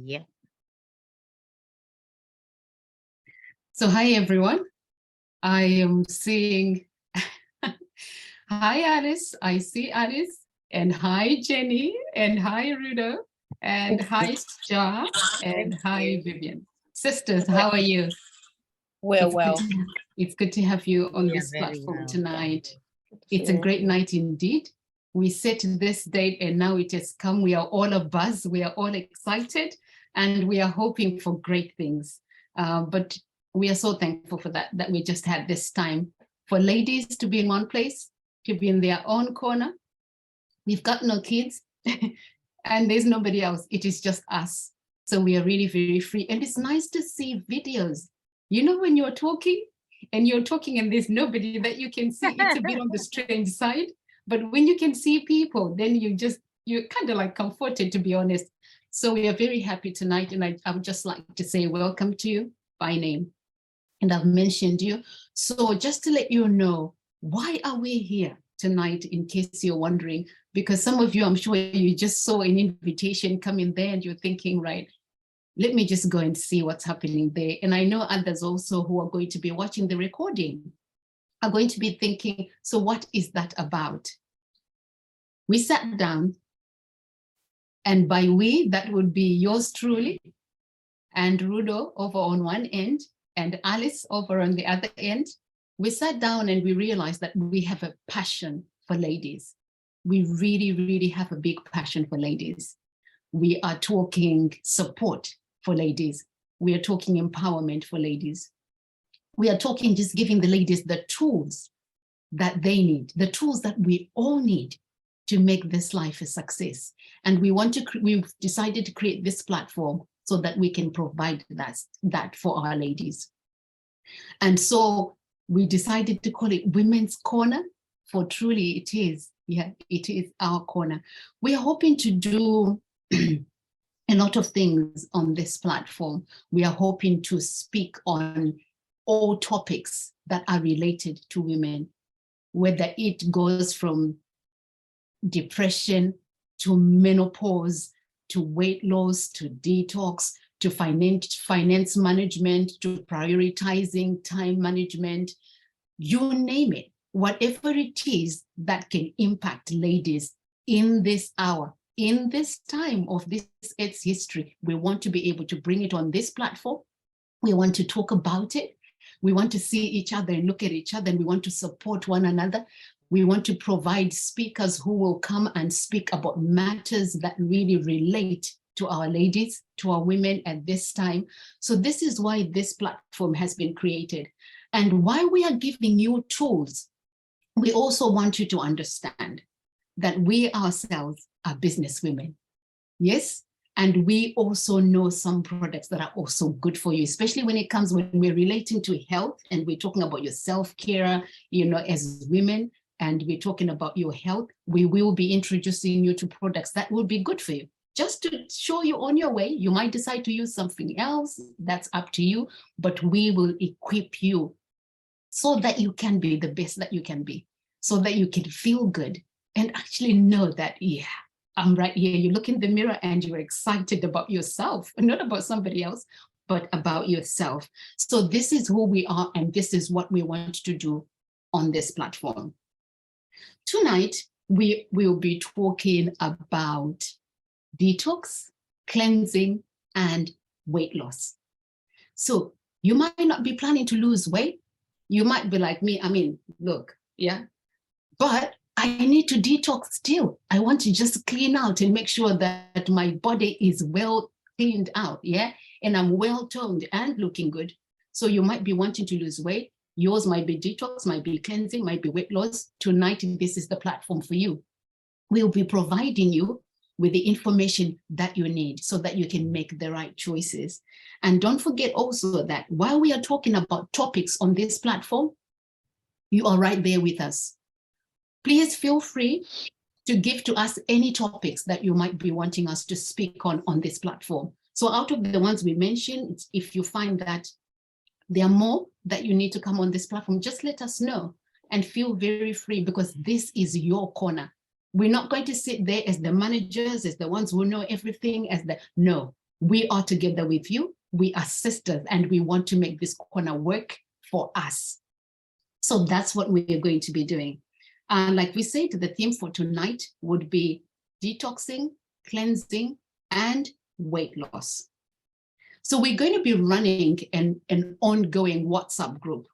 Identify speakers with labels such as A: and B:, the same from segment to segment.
A: Yeah.
B: So hi everyone. I am seeing hi Alice. I see Alice, and hi Jenny, and hi Ruda, and hi Star, and
A: Thank
B: hi
A: you.
B: Vivian. Sisters,
A: Well,
B: how are you?
A: well,
B: It's good
A: well.
B: to it's good to have you on
A: We are
B: this
A: very
B: platform
A: well.
B: tonight.
A: Good to
B: It's a
A: see
B: great
A: you.
B: night indeed. We set this date and now it has come. We are all abuzz. We are all excited and we are hoping for great things. But we are so thankful for that we just had this time for ladies to be in one place, to be in their own corner. We've got no kids and there's nobody else. It is just us. So we are really very free. And it's nice to see videos. You know, when you're talking and there's nobody that you can see, it's a bit on the strange side. But when you can see people, then you're kind of like comforted, to be honest. So we are very happy tonight. And I would just like to say welcome to you by name. And I've mentioned you. So just to let you know, why are we here tonight, in case you're wondering? Because some of you, I'm sure you just saw an invitation come in there and you're thinking, right, let me just go and see what's happening there. And I know others also who are going to be watching the recording are going to be thinking, so what is that about? We sat down, and by we, that would be yours truly, and Rudo over on one end, and Alice over on the other end. We sat down and we realized that we have a passion for ladies. We really, really have a big passion for ladies. We are talking support for ladies. We are talking empowerment for ladies. We are talking just giving the ladies the tools that they need, the tools that we all need to make this life a success. And we've decided to create this platform so that we can provide that for our ladies. And so we decided to call it Women's Corner, for truly it is our corner. We are hoping to do a lot of things on this platform. We are hoping to speak on all topics that are related to women, whether it goes from depression to menopause, to weight loss, to detox, to finance management, to prioritizing time management, you name it, whatever it is that can impact ladies in this hour, in this time of this Earth's history. We want to be able to bring it on this platform. We want to talk about it. We want to see each other and look at each other, and we want to support one another. We want to provide speakers who will come and speak about matters that really relate to our ladies, to our women at this time. So this is why this platform has been created. And why we are giving you tools, we also want you to understand that we ourselves are business women. Yes. And we also know some products that are also good for you, especially when we're relating to health and we're talking about your self-care, as women, and we're talking about your health. We will be introducing you to products that will be good for you, just to show you on your way. You might decide to use something else, that's up to you, but we will equip you so that you can be the best that you can be, so that you can feel good and actually know that, yeah, I'm right here. You look in the mirror and you're excited about yourself, not about somebody else, but about yourself. So this is who we are, and this is what we want to do on this platform. Tonight, we will be talking about detox, cleansing, and weight loss. So you might not be planning to lose weight. You might be like me. I mean, look, yeah, but I need to detox still. I want to just clean out and make sure that my body is well cleaned out, yeah? And I'm well toned and looking good. So you might be wanting to lose weight. Yours might be detox, might be cleansing, might be weight loss. Tonight, this is the platform for you. We'll be providing you with the information that you need so that you can make the right choices. And don't forget also that while we are talking about topics on this platform, you are right there with us. Please feel free to give to us any topics that you might be wanting us to speak on this platform. So out of the ones we mentioned, if you find that there are more that you need to come on this platform, just let us know and feel very free, because this is your corner. We're not going to sit there as the managers, as the ones who know everything, no. We are together with you. We are sisters, and we want to make this corner work for us. So that's what we're going to be doing. And like we said, the theme for tonight would be detoxing, cleansing, and weight loss. So we're going to be running an ongoing WhatsApp group.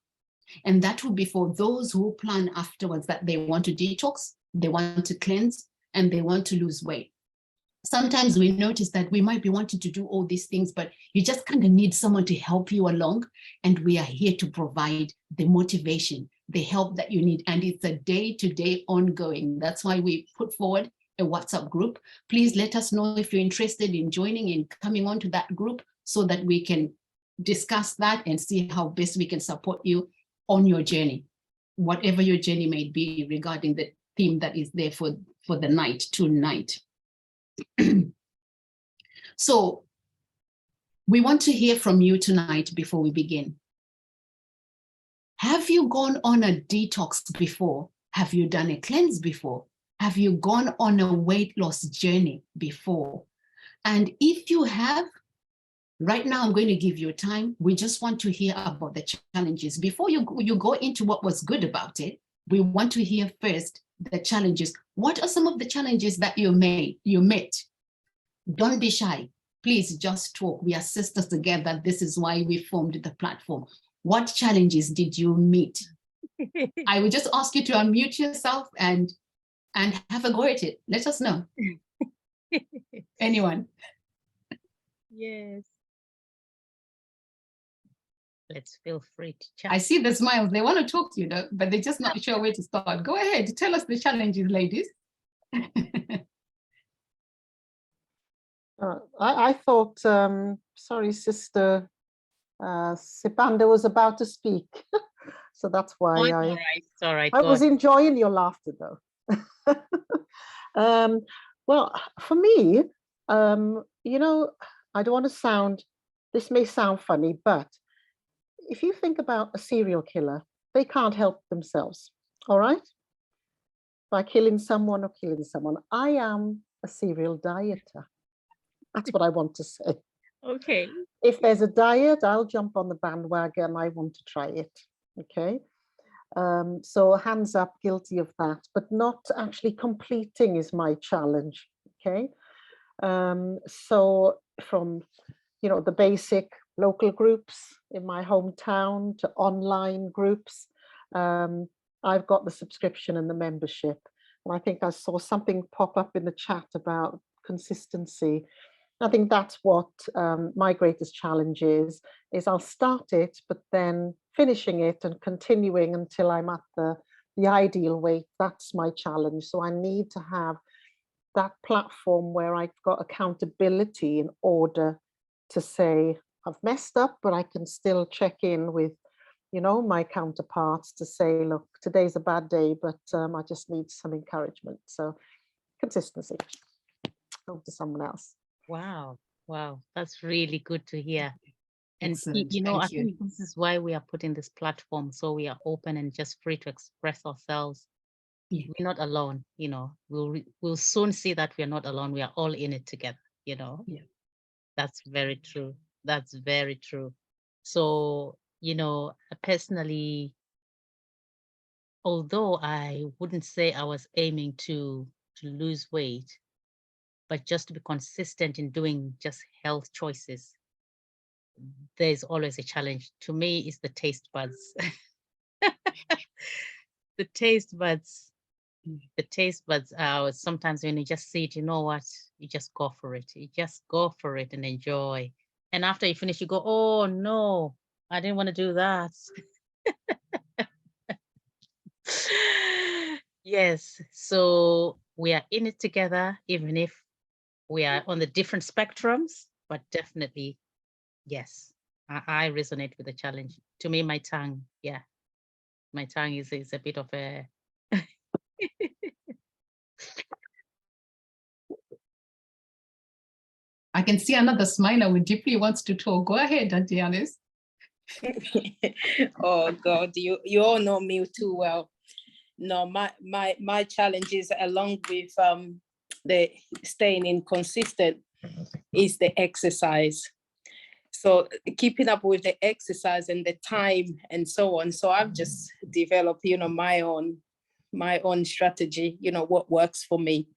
B: And that will be for those who plan afterwards that they want to detox, they want to cleanse, and they want to lose weight. Sometimes we notice that we might be wanting to do all these things, but you just kind of need someone to help you along. And we are here to provide the motivation, the help that you need. And it's a day-to-day ongoing. That's why we put forward a WhatsApp group. Please let us know if you're interested in joining and coming onto that group so that we can discuss that and see how best we can support you on your journey, whatever your journey may be regarding the theme that is there for the night tonight. So we want to hear from you tonight before we begin. Have you gone on a detox before? Have you done a cleanse before? Have you gone on a weight loss journey before? And if you have, right now I'm going to give you time. We just want to hear about the challenges. Before you go into what was good about it, we want to hear first the challenges. What are some of the challenges that you met? Don't be shy. Please just talk. We are sisters together. This is why we formed the platform. What challenges did you meet? I will just ask you to unmute yourself and have a go at it. Let us know. Anyone?
A: Yes. Let's feel free to chat.
B: I see the smiles. They want to talk to you, though, but they're just not sure where to start. Go ahead. Tell us the challenges, ladies.
C: I thought, sorry, Sister Sipanda was about to speak. So that's why
A: it's all right.
C: I was enjoying your laughter, though. Well, for me, you know, I don't want to sound, this may sound funny, but if you think about a serial killer, they can't help themselves, all right? By killing someone or killing someone. I am a serial dieter. That's what I want to say.
A: Okay.
C: If there's a diet, I'll jump on the bandwagon. I want to try it. Okay. So hands up, guilty of that, but not actually completing is my challenge. Okay. So from, you know, the basic local groups in my hometown to online groups, I've got the subscription and the membership. And I think I saw something pop up in the chat about consistency. I think that's what my greatest challenge is I'll start it, but then finishing it and continuing until I'm at the ideal weight. That's my challenge. So I need to have that platform where I've got accountability in order to say, I've messed up, but I can still check in with, you know, my counterparts to say, look, today's a bad day, but I just need some encouragement. So consistency. Over to someone else.
A: Wow. That's really good to hear. And
B: Excellent.
A: you know,
B: Thank you.
A: think this is why we are putting this platform, so we are open and just free to express ourselves.
B: Yeah.
A: We're not alone, you know. We'll soon see that we are not alone. We are all in it together, you know.
B: Yeah.
A: That's very true. That's very true. So, you know, personally, although I wouldn't say I was aiming to lose weight, but just to be consistent in doing just health choices, there's always a challenge. To me, it's the taste buds. The taste buds are sometimes when you just see it, you know what, you just go for it. You just go for it and enjoy. And after you finish, you go, oh no, I didn't want to do that. Yes, so we are in it together, even if we are on the different spectrums, but definitely, yes, I resonate with the challenge. To me, my tongue is a bit of a...
B: I can see another smiler who deeply wants to talk. Go ahead, Auntie Alice.
D: Oh God, you all know me too well. No, my challenges along with the staying inconsistent is the exercise. So keeping up with the exercise and the time and so on. So I've just developed, my own strategy, what works for me.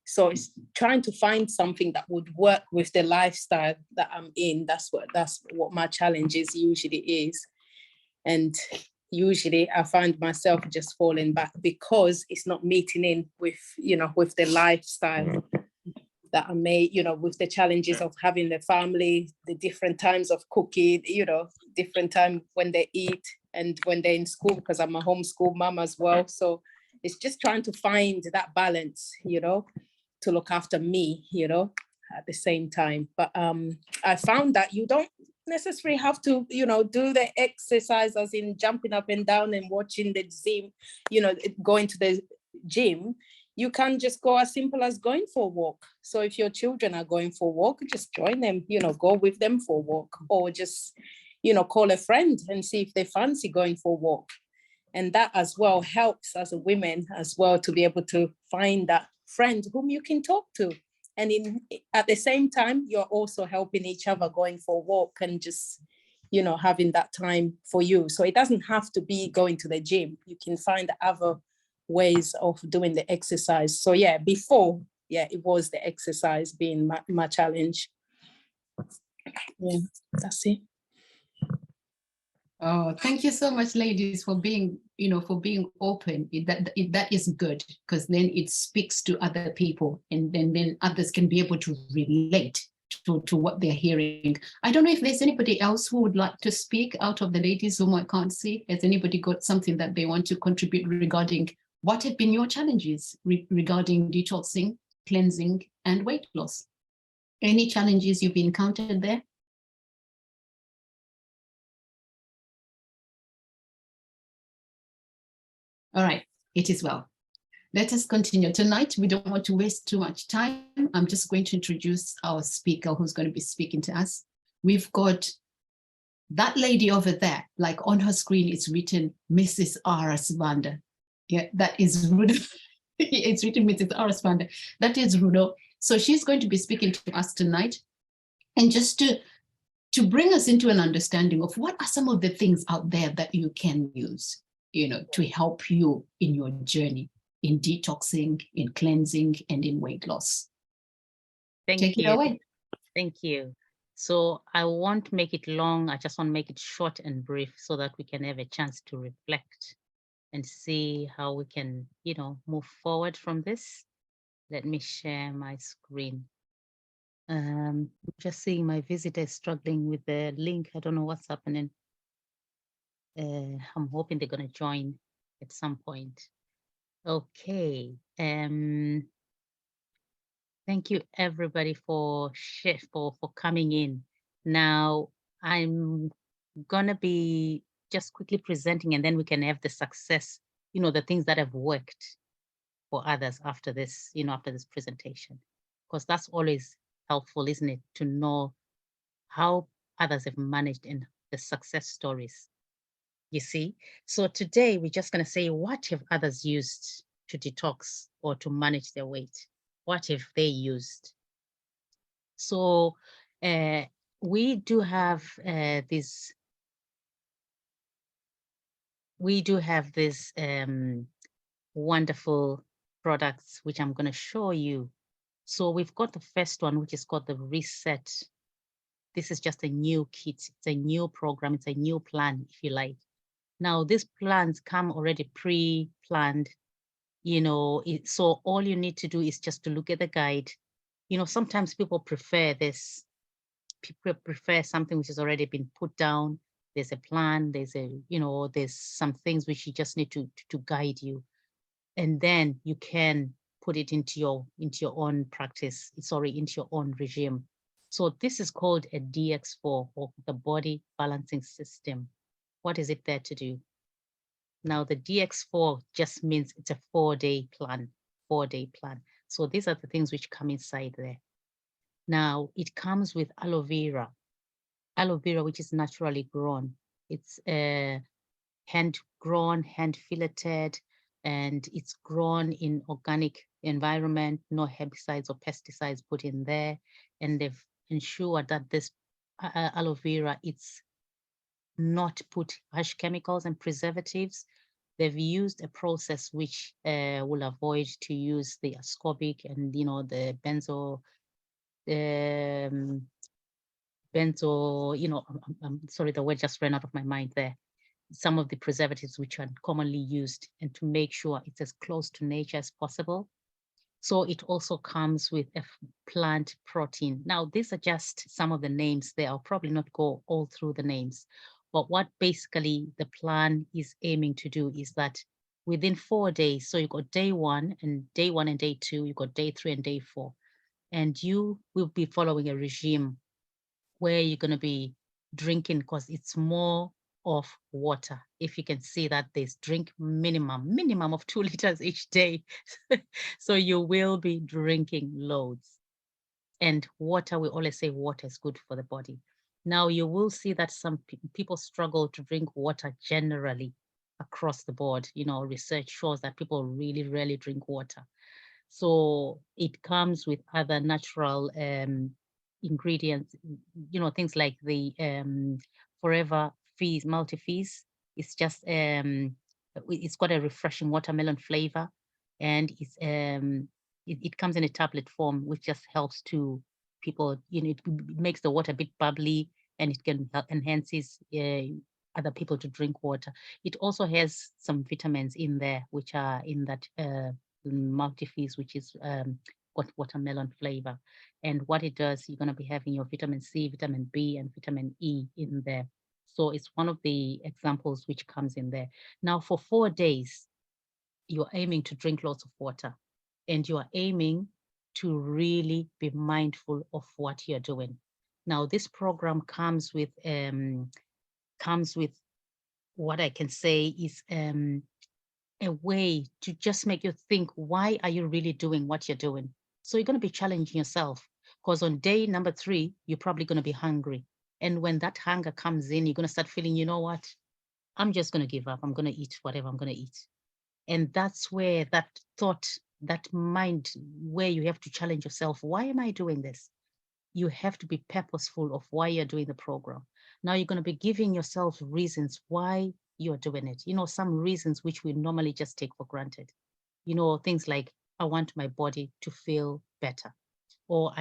D: So it's trying to find something that would work with the lifestyle that I'm in. That's what my challenges usually is. And usually I find myself just falling back because it's not meeting in with, with the lifestyle that I made, with the challenges of having the family, the different times of cooking, different time when they eat and when they're in school, because I'm a homeschool mom as well. So it's just trying to find that balance, to look after me, at the same time. But I found that you don't necessarily have to, do the exercise as in jumping up and down and watching the gym, going to the gym. You can just go as simple as going for a walk. So if your children are going for a walk, just join them, go with them for a walk, or just, call a friend and see if they fancy going for a walk. And that as well helps as a woman as well to be able to find that friend whom you can talk to. And at the same time, you're also helping each other going for a walk and just, having that time for you. So it doesn't have to be going to the gym. You can find other ways of doing the exercise. So yeah, before, it was the exercise being my challenge. Yeah, that's it.
B: Oh, thank you so much, ladies, for being, open. That is good, because then it speaks to other people, and then others can be able to relate to what they're hearing. I don't know if there's anybody else who would like to speak out of the ladies whom I can't see. Has anybody got something that they want to contribute regarding what have been your challenges regarding detoxing, cleansing, and weight loss? Any challenges you've encountered there? All right, it is well. Let us continue. Tonight, we don't want to waste too much time. I'm just going to introduce our speaker who's going to be speaking to us. We've got that lady over there, like on her screen, it's written Mrs. R. Asbanda. Yeah, that is Rudo. It's written Mrs. R. Asbanda. That is Rudo. So she's going to be speaking to us tonight. And just to bring us into an understanding of what are some of the things out there that you can use, to help you in your journey in detoxing, in cleansing, and in weight loss. Take it away.
A: Thank you. So I won't make it long. I just want to make it short and brief so that we can have a chance to reflect and see how we can, move forward from this. Let me share my screen. Just seeing my visitors struggling with the link. I don't know what's happening. I'm hoping they're going to join at some point. Okay. Thank you everybody for coming in. Now I'm gonna be just quickly presenting, and then we can have the success, the things that have worked for others after this, after this presentation, because that's always helpful, isn't it, to know how others have managed and the success stories. You see, so today we're just going to say, what have others used to detox or to manage their weight? What have they used? So we do have these wonderful products, which I'm going to show you. So we've got the first one, which is called the Reset. This is just a new kit. It's a new program. It's a new plan, if you like. Now, these plans come already pre-planned, so all you need to do is just to look at the guide. Sometimes people prefer this. People prefer something which has already been put down. There's a plan, there's some things which you just need to guide you. And then you can put it into your own practice, into your own regime. So this is called a DX4, or the Body Balancing System. What is it there to do? Now, the DX4 just means it's a 4-day plan, 4-day plan. So these are the things which come inside there. Now, it comes with aloe vera, which is naturally grown. It's hand-grown, hand-filleted, and it's grown in organic environment, no herbicides or pesticides put in there. And they've ensure that this aloe vera, it's not put harsh chemicals and preservatives. They've used a process which will avoid to use the ascorbic and the benzo. I'm sorry, the word just ran out of my mind there. Some of the preservatives which are commonly used, and to make sure it's as close to nature as possible. So it also comes with a plant protein. Now, these are just some of the names there. I'll probably not go all through the names, but what basically the plan is aiming to do is that within 4 days, so you got day one and day 2, you got day 3 and day 4, and you will be following a regime where you're going to be drinking, because it's more of water. If you can see that, there's drink minimum of 2 liters each day. So you will be drinking loads. And water, we always say water is good for the body. Now you will see that some people struggle to drink water generally across the board. Research shows that people really rarely drink water. So it comes with other natural ingredients, things like the Forever Fizz, multi-fizz. It's just it's got a refreshing watermelon flavor, and it comes in a tablet form, which just helps to people. It makes the water a bit bubbly, and it can help enhances other people to drink water. It also has some vitamins in there, which are in that multi-fizz, which is got watermelon flavor. And what it does, you're going to be having your vitamin C, vitamin B, and vitamin E in there. So it's one of the examples which comes in there. Now, for 4 days, you're aiming to drink lots of water, and you are aiming to really be mindful of what you're doing. Now, this program comes with what I can say is a way to just make you think, why are you really doing what you're doing? So you're going to be challenging yourself, because on day number 3, you're probably going to be hungry. And when that hunger comes in, you're going to start feeling, you know what? I'm just going to give up. I'm going to eat whatever I'm going to eat. And that's where that thought, that mind, where you have to challenge yourself. Why am I doing this? You have to be purposeful of why you're doing the program. Now you're going to be giving yourself reasons why you're doing it. Some reasons which we normally just take for granted. Things like, I want my body to feel better, or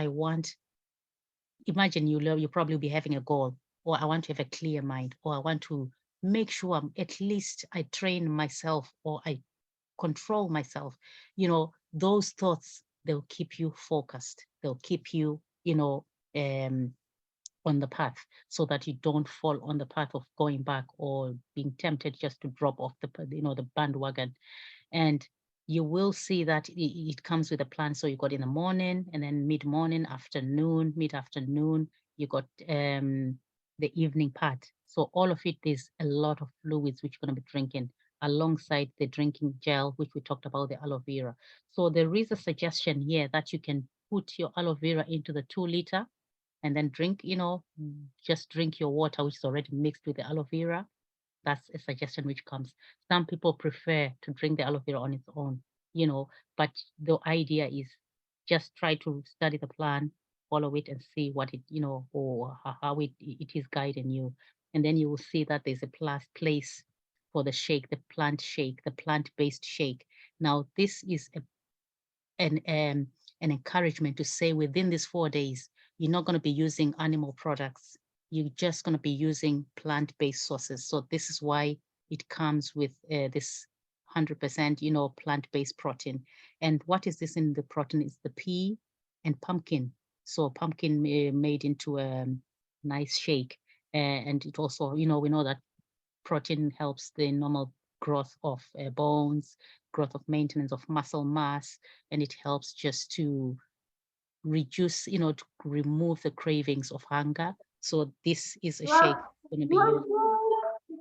A: imagine you probably be having a goal, or I want to have a clear mind, or I want to make sure at least I train myself, or I control myself. Those thoughts, they'll keep you focused. They'll keep you, on the path, so that you don't fall on the path of going back or being tempted just to drop off the bandwagon. And you will see that it comes with a plan. So you got in the morning, and then mid-morning, afternoon, mid-afternoon, you got the evening part. So all of it is a lot of fluids which you're going to be drinking, alongside the drinking gel, which we talked about, the aloe vera. So there is a suggestion here that you can put your aloe vera into the 2 liter, and then drink, just drink your water, which is already mixed with the aloe vera. That's a suggestion which comes. Some people prefer to drink the aloe vera on its own, but the idea is just try to study the plan, follow it, and see what it, or how it is guiding you. And then you will see that there's a place for the shake, the plant-based shake. Now, this is an encouragement to say, within these 4 days, you're not going to be using animal products. You're just going to be using plant-based sources. So this is why it comes with this 100%, plant-based protein. And what is this in the protein? It's the pea and pumpkin. So pumpkin made into a nice shake. And it also, we know that protein helps the normal growth of bones, growth of maintenance of muscle mass, and it helps just to reduce, to remove the cravings of hunger. So this is a shake going to be used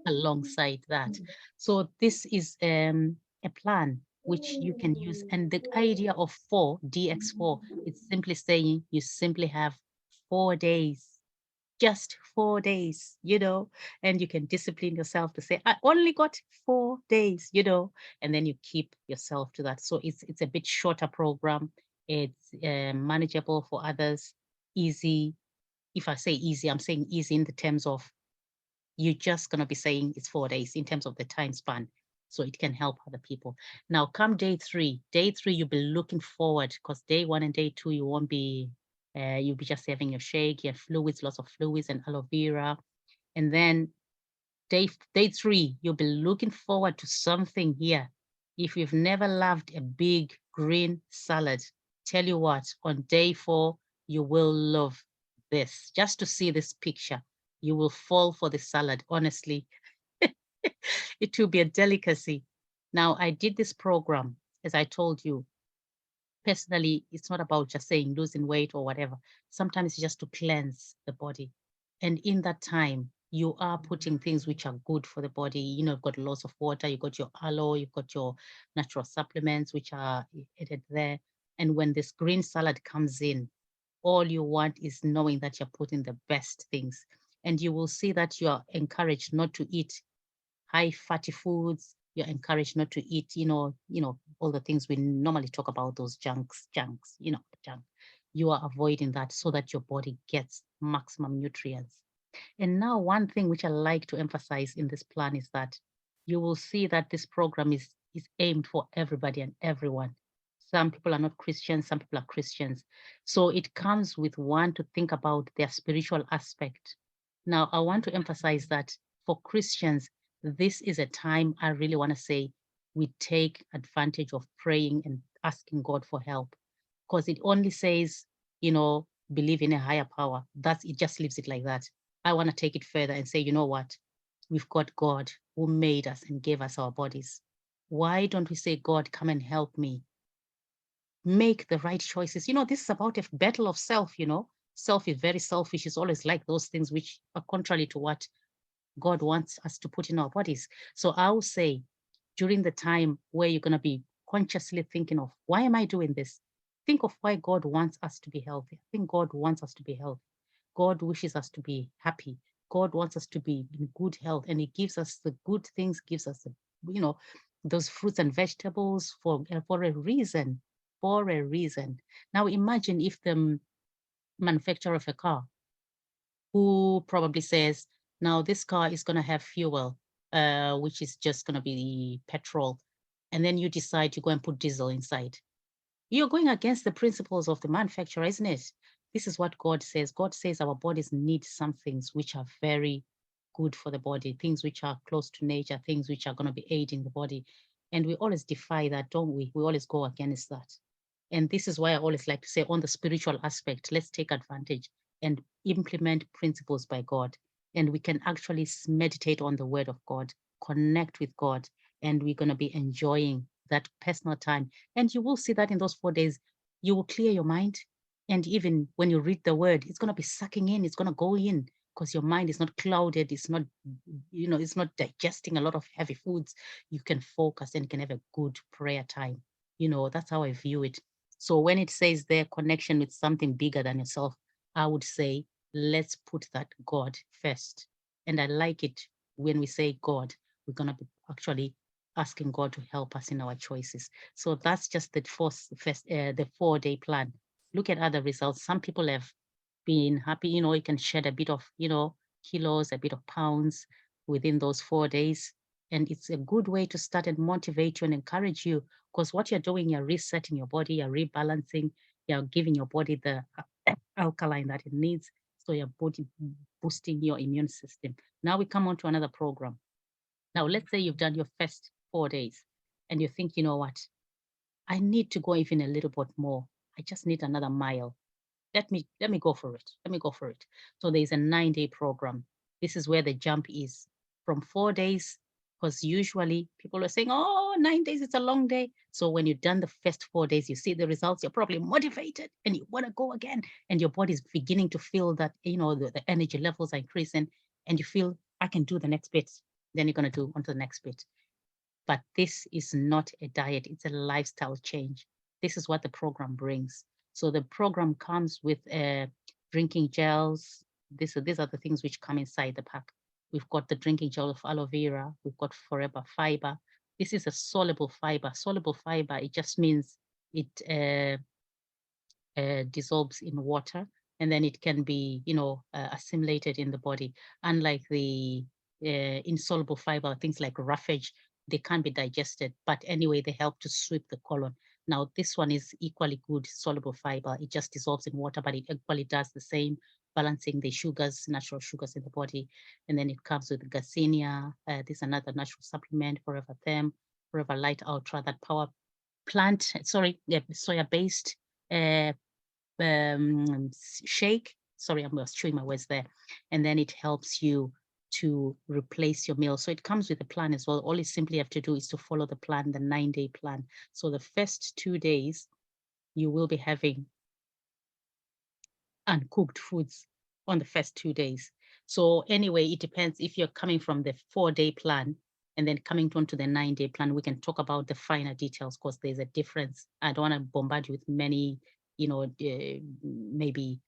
A: alongside that. So this is a plan which you can use. And the idea of 4, DX4, it's simply saying you simply have 4 days, just 4 days, and you can discipline yourself to say, I only got 4 days, and then you keep yourself to that. So it's a bit shorter program. It's manageable for others, easy, if I say easy, I'm saying easy in the terms of you're just going to be saying it's 4 days in terms of the time span. So it can help other people. Now, come day 3, you'll be looking forward, because day 1 and day 2, you won't be, you'll be just having your shake, your fluids, lots of fluids and aloe vera. And then day 3, you'll be looking forward to something here. If you've never loved a big green salad, tell you what, on day 4, you will love this. Just to see this picture, you will fall for the salad, honestly. It will be a delicacy. Now, I did this program, as I told you. Personally, it's not about just saying losing weight or whatever. Sometimes it's just to cleanse the body. And in that time, you are putting things which are good for the body. You know, you've got lots of water, you've got your aloe, you've got your natural supplements, which are added there. And when this green salad comes in, all you want is knowing that you're putting the best things. And you will see that you are encouraged not to eat high fatty foods. You're encouraged not to eat, all the things we normally talk about, those junks, junk. You are avoiding that so that your body gets maximum nutrients. And now one thing which I like to emphasize in this plan is that you will see that this program is aimed for everybody and everyone. Some people are not Christians, some people are Christians. So it comes with one to think about their spiritual aspect. Now, I want to emphasize that for Christians, this is a time I really want to say we take advantage of praying and asking God for help, because it only says, believe in a higher power. It just leaves it like that. I want to take it further and say, you know what? We've got God who made us and gave us our bodies. Why don't we say, God, come and help me make the right choices? This is about a battle of self. Self is very selfish. It's always like those things which are contrary to what God wants us to put in our bodies. So I will say, during the time where you're going to be consciously thinking of, why am I doing this? Think of why God wants us to be healthy. I think God wants us to be healthy. God wishes us to be happy. God wants us to be in good health, and He gives us the good things, gives us, those fruits and vegetables for a reason. For a reason. Now imagine if the manufacturer of a car, who probably says, now this car is going to have fuel, which is just going to be petrol, and then you decide to go and put diesel inside. You're going against the principles of the manufacturer, isn't it? This is what God says. God says our bodies need some things which are very good for the body, things which are close to nature, things which are going to be aiding the body. And we always defy that, don't we? We always go against that. And this is why I always like to say, on the spiritual aspect, let's take advantage and implement principles by God. And we can actually meditate on the word of God, connect with God, and we're going to be enjoying that personal time. And you will see that in those 4 days, you will clear your mind. And even when you read the word, it's going to be sucking in, it's going to go in, because your mind is not clouded, it's not, it's not digesting a lot of heavy foods. You can focus and can have a good prayer time. That's how I view it. So when it says their connection with something bigger than yourself, I would say, let's put that God first. And I like it when we say God, we're going to be actually asking God to help us in our choices. So that's just the 4-day plan. Look at other results. Some people have been happy, you can shed a bit of, kilos, a bit of pounds within those 4 days. And it's a good way to start and motivate you and encourage you, because what you're doing, you're resetting your body, you're rebalancing, you're giving your body the alkaline that it needs. So your body boosting your immune system. Now we come on to another program. Now, let's say you've done your first 4 days and you think, you know what, I need to go even a little bit more. I just need another mile. Let me go for it. Let me go for it. So there's a 9-day program. This is where the jump is from 4 days, because usually people are saying, oh, 9 days, it's a long day. So when you've done the first 4 days, you see the results, you're probably motivated and you want to go again. And your body's beginning to feel that, the energy levels are increasing, and you feel, I can do the next bit. Then you're going to do onto the next bit. But this is not a diet, it's a lifestyle change. This is what the program brings. So the program comes with drinking gels. These are the things which come inside the pack. We've got the drinking gel of aloe vera. We've got forever fiber. This is a soluble fiber. Soluble fiber, it just means it dissolves in water. and then it can be, assimilated in the body. Unlike the insoluble fiber, things like roughage, they can't be digested, but anyway, they help to sweep the colon. Now, this one is equally good soluble fiber. It just dissolves in water, but it equally does the same, balancing the sugars, natural sugars in the body. And then it comes with Garcinia. This is another natural supplement, Forever Them, Forever Light Ultra, that power plant, soya-based shake. Sorry, I'm just chewing my words there. And then it helps you to replace your meal. So it comes with a plan as well. All you simply have to do is to follow the plan, the 9-day plan. So the first 2 days, you will be having uncooked foods on the first 2 days. So anyway, it depends if you're coming from the 4-day plan and then coming on to the 9-day plan. We can talk about the finer details because there's a difference. I don't want to bombard you with many, maybe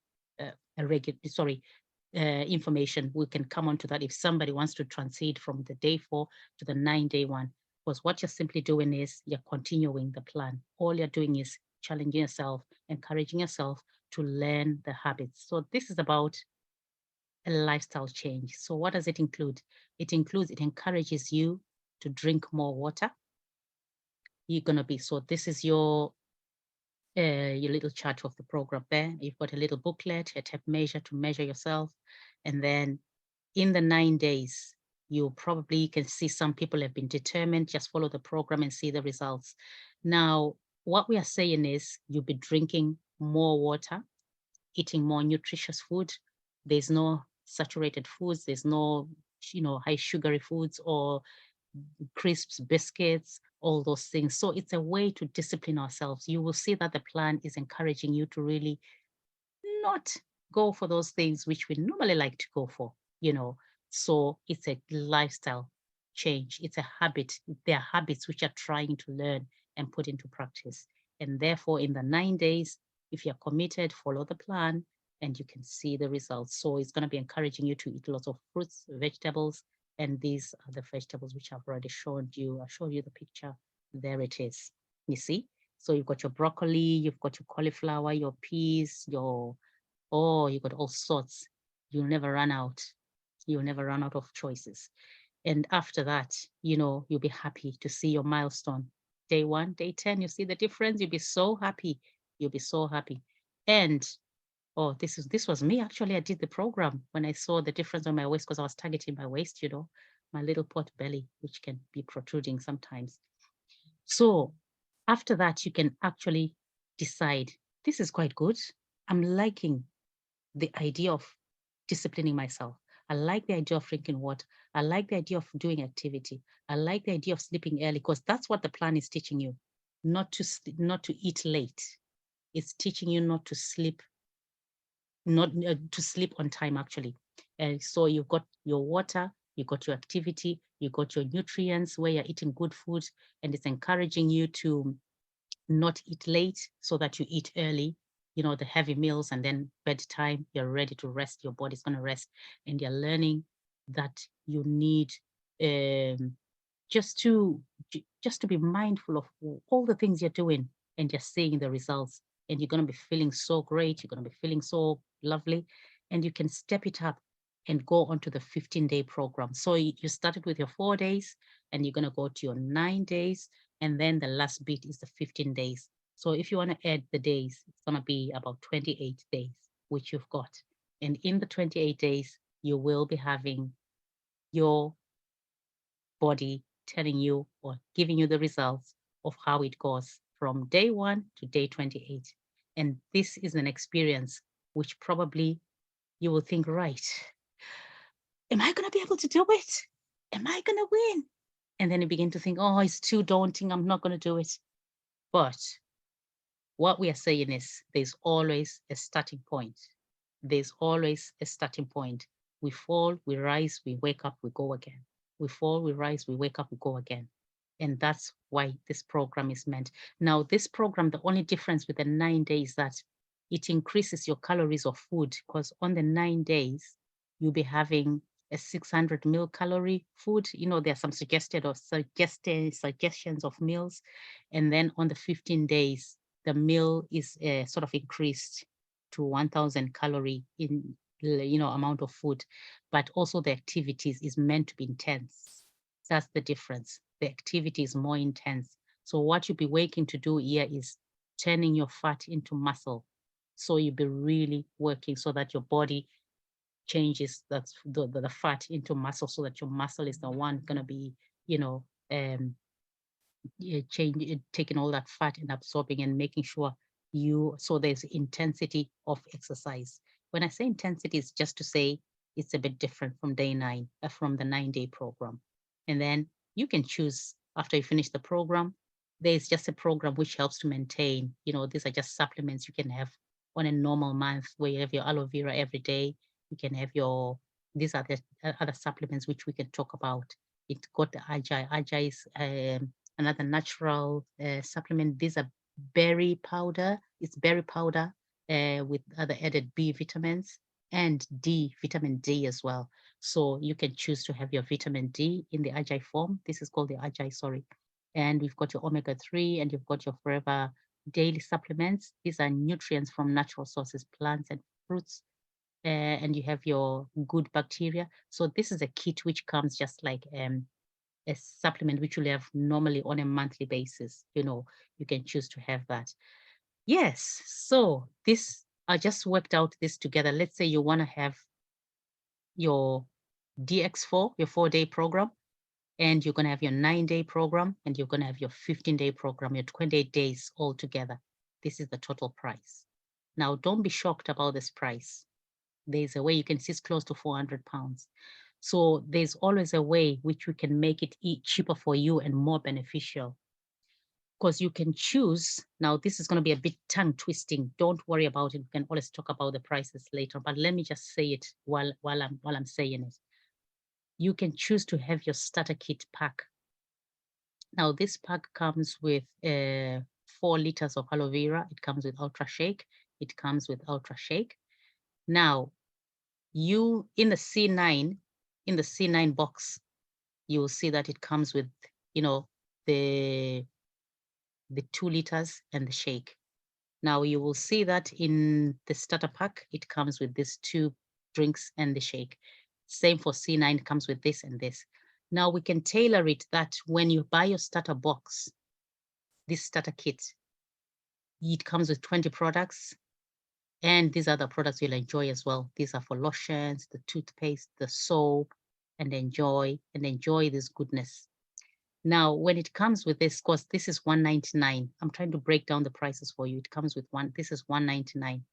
A: information. We can come on to that if somebody wants to transit from the day 4 to the 9-day one. Because what you're simply doing is you're continuing the plan. All you're doing is challenging yourself, encouraging yourself to learn the habits. So this is about a lifestyle change. So what does it include? It encourages you to drink more water. So this is your little chart of the program there. You've got a little booklet, a tape measure to measure yourself. And then in the 9 days, you probably can see some people have been determined, just follow the program and see the results. Now, what we are saying is you'll be drinking more water, eating more nutritious food. There's no saturated foods. There's no, high sugary foods or crisps, biscuits, all those things. So it's a way to discipline ourselves. You will see that the plan is encouraging you to really not go for those things which we normally like to go for, So it's a lifestyle change. It's a habit. There are habits which are trying to learn and put into practice. And therefore, in the 9 days, if you're committed, follow the plan and you can see the results. So it's going to be encouraging you to eat lots of fruits, vegetables, and these are the vegetables which I've already shown you. I showed you the picture. There it is. You see? So you've got your broccoli, you've got your cauliflower, your peas, you've got all sorts. You'll never run out. You'll never run out of choices. And after that, you'll be happy to see your milestone. Day 1, day 10, you see the difference. You'll be so happy. You'll be so happy. And this was me. Actually, I did the program when I saw the difference on my waist because I was targeting my waist, my little pot belly, which can be protruding sometimes. So after that, you can actually decide, this is quite good. I'm liking the idea of disciplining myself. I like the idea of drinking water. I like the idea of doing activity. I like the idea of sleeping early because that's what the plan is teaching you, not to eat late. It's teaching you not to sleep, not to sleep on time, actually. And so you've got your water, you got your activity, you got your nutrients where you're eating good food, and it's encouraging you to not eat late so that you eat early, the heavy meals, and then bedtime, you're ready to rest, your body's going to rest, and you're learning that you need just to be mindful of all the things you're doing and you're seeing the results, and you're going to be feeling so great, you're going to be feeling so lovely, and you can step it up and go on to the 15-day program. So you started with your 4 days and you're going to go to your 9 days, and then the last bit is the 15 days. So if you want to add the days, it's going to be about 28 days, which you've got. And in the 28 days, you will be having your body telling you or giving you the results of how it goes from day 1 to day 28. And this is an experience which probably you will think, right, am I going to be able to do it? Am I going to win? And then you begin to think, oh, it's too daunting. I'm not going to do it. But what we are saying is there's always a starting point. There's always a starting point. We fall, we rise, we wake up, we go again. We fall, we rise, we wake up, we go again. And that's why this program is meant. Now, this program, the only difference with the 9 days is that it increases your calories of food, because on the 9 days, you'll be having a 600 calorie food. There are some suggestions of meals. And then on the 15 days, the meal is sort of increased to 1000 calorie in, amount of food, but also the activities is meant to be intense. That's the difference. The activity is more intense. So what you'll be working to do here is turning your fat into muscle. So you'll be really working so that your body changes that's the fat into muscle, so that your muscle is the one going to be, taking all that fat and absorbing and making sure so there's intensity of exercise. When I say intensity, it's just to say it's a bit different from day 9, from the 9-day program. And then you can choose after you finish the program. There's just a program which helps to maintain, these are just supplements you can have on a normal month, where you have your aloe vera every day. You can have these are the other supplements which we can talk about. It got the Ajay. Ajay is another natural supplement. These are berry powder. It's berry powder with other added B vitamins and vitamin D as well. So you can choose to have your vitamin D in the Ajay form. This is called the Ajay, sorry. And we've got your omega-3, and you've got your Forever daily supplements. These are nutrients from natural sources, plants and fruits. And you have your good bacteria. So this is a kit which comes just like a supplement which you'll have normally on a monthly basis. You can choose to have that. Yes. So I just worked out this together. Let's say you want to have your DX4, your 4-day program, and you're going to have your 9-day program, and you're going to have your 15-day program, your 28 days all together. This is the total price. Now, don't be shocked about this price. There's a way you can see it's close to 400 pounds. So there's always a way which we can make it cheaper for you and more beneficial. Because you can choose, now this is going to be a bit tongue twisting. Don't worry about it. We can always talk about the prices later, but let me just say it while I'm saying it. You can choose to have your starter kit pack. Now this pack comes with 4 liters of aloe vera. It comes with Ultra Shake. It comes with Ultra Shake. Now, in the C9 box, you will see that it comes with, the 2 liters and the shake. Now you will see that in the starter pack, it comes with these 2 drinks and the shake. Same for C9, it comes with this and this. Now we can tailor it that when you buy your starter box, this starter kit, it comes with 20 products. And these are the products you'll enjoy as well. These are for lotions, the toothpaste, the soap, and enjoy this goodness. Now, when it comes with this, because this is $199, I'm trying to break down the prices for you. It comes with this is $199.